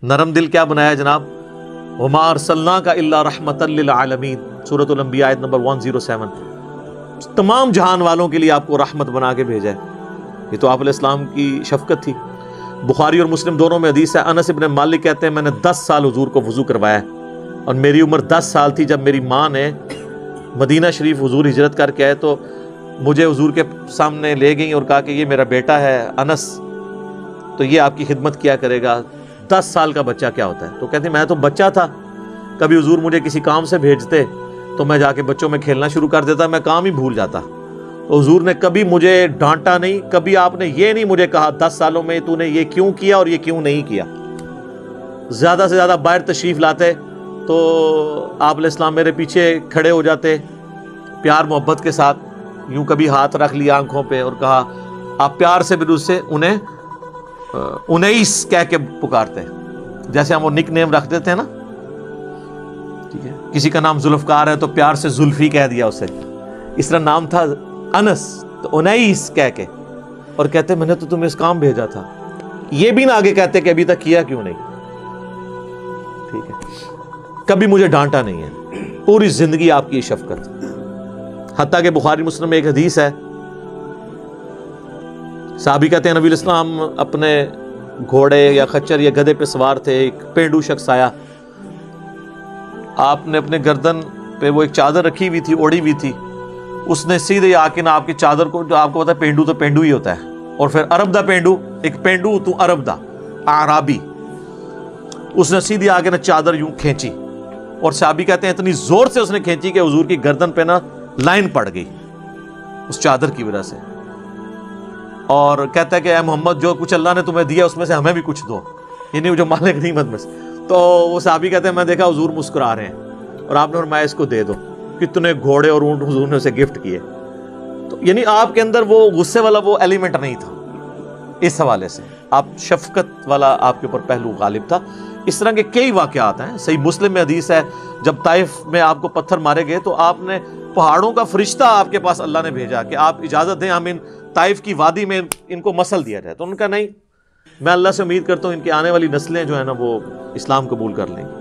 نرم دل کیا بنایا جناب؟ وما ارسلناک الا رحمۃ للعالمین، سورۃ الانبیاء آیت نمبر 107، تمام جہان والوں کے لیے آپ کو رحمت بنا کے بھیجا ہے۔ یہ تو آپ علیہ السلام کی شفقت تھی۔ بخاری اور مسلم دونوں میں حدیث ہے، انس ابن مالک کہتے ہیں میں نے 10 سال حضور کو وضو کروایا ہے، اور میری عمر 10 سال تھی جب میری ماں نے مدینہ شریف حضور ہجرت کر کے آئے تو مجھے حضور کے سامنے لے گئیں اور کہا کہ یہ میرا بیٹا ہے انس، تو یہ آپ کی خدمت کیا کرے گا۔ 10 سال کا بچہ کیا ہوتا ہے؟ تو کہتے ہیں میں تو بچہ تھا، کبھی حضور مجھے کسی کام سے بھیجتے تو میں جا کے بچوں میں کھیلنا شروع کر دیتا، میں کام ہی بھول جاتا۔ تو حضور نے کبھی مجھے ڈانٹا نہیں، کبھی آپ نے یہ نہیں مجھے کہا 10 سالوں میں تو نے یہ کیوں کیا اور یہ کیوں نہیں کیا۔ زیادہ سے زیادہ باہر تشریف لاتے تو آپ علیہ السلام میرے پیچھے کھڑے ہو جاتے، پیار محبت کے ساتھ یوں کبھی ہاتھ رکھ لیا آنکھوں پہ اور کہا، آپ پیار سے بھی اس سے انہیں انیس کہہ کے پکارتے، جیسے ہم وہ نک نیم رکھ دیتے ہیں نا، ٹھیک ہے، کسی کا نام ذوالفقار ہے تو پیار سے زلفی کہہ دیا اسے، اس طرح نام تھا انس تو انیس کہہ کے، اور کہتے میں نے تو تمہیں اس کام بھیجا تھا، یہ بھی نہ آگے کہتے کہ ابھی تک کیا کیوں نہیں، ٹھیک ہے، کبھی مجھے ڈانٹا نہیں ہے، پوری زندگی آپ کی شفقت۔ حتیٰ کہ بخاری مسلم میں ایک حدیث ہے، صحابی کہتے ہیں نبی علیہ السلام اپنے گھوڑے یا خچر یا گدھے پہ سوار تھے، ایک پینڈو شخص آیا، آپ نے اپنے گردن پہ وہ ایک چادر رکھی ہوئی تھی، اوڑی ہوئی تھی، اس نے سیدھے آ کے نہ آپ کی چادر کو، جو آپ کو پتا ہے پینڈو تو پینڈو ہی ہوتا ہے، اور پھر عرب دا پینڈو، ایک پینڈو تو عرب دا اعرابی، اس نے سیدھی آ کے نہ چادر یوں کھینچی، اور صحابی کہتے ہیں اتنی زور سے اس نے کھینچی کہ حضور کی گردن پہ نہ لائن پڑ گئی اس چادر کی وجہ سے، اور کہتا ہے کہ اے محمد جو کچھ اللہ نے تمہیں دیا اس میں سے ہمیں بھی کچھ دو، یعنی جو مالک غنیمت میں سے۔ تو وہ صحابی کہتے ہیں میں دیکھا حضور مسکرا رہے ہیں اور آپ نے فرمایا اس کو دے دو، کتنے گھوڑے اور اونٹ حضور نے اسے گفٹ کیے، تو یعنی آپ کے اندر وہ غصے والا وہ ایلیمنٹ نہیں تھا، اس حوالے سے آپ شفقت والا آپ کے اوپر پہلو غالب تھا۔ اس طرح کے کئی واقعات ہیں، صحیح مسلم میں حدیث ہے جب طائف میں آپ کو پتھر مارے گئے تو آپ نے پہاڑوں کا فرشتہ آپ کے پاس اللہ نے بھیجا کہ آپ اجازت دیں ہم ان طائف کی وادی میں ان کو مسل دیا جائے، تو ان کا نہیں، میں اللہ سے امید کرتا ہوں ان کی آنے والی نسلیں جو ہے نا وہ اسلام قبول کر لیں گی۔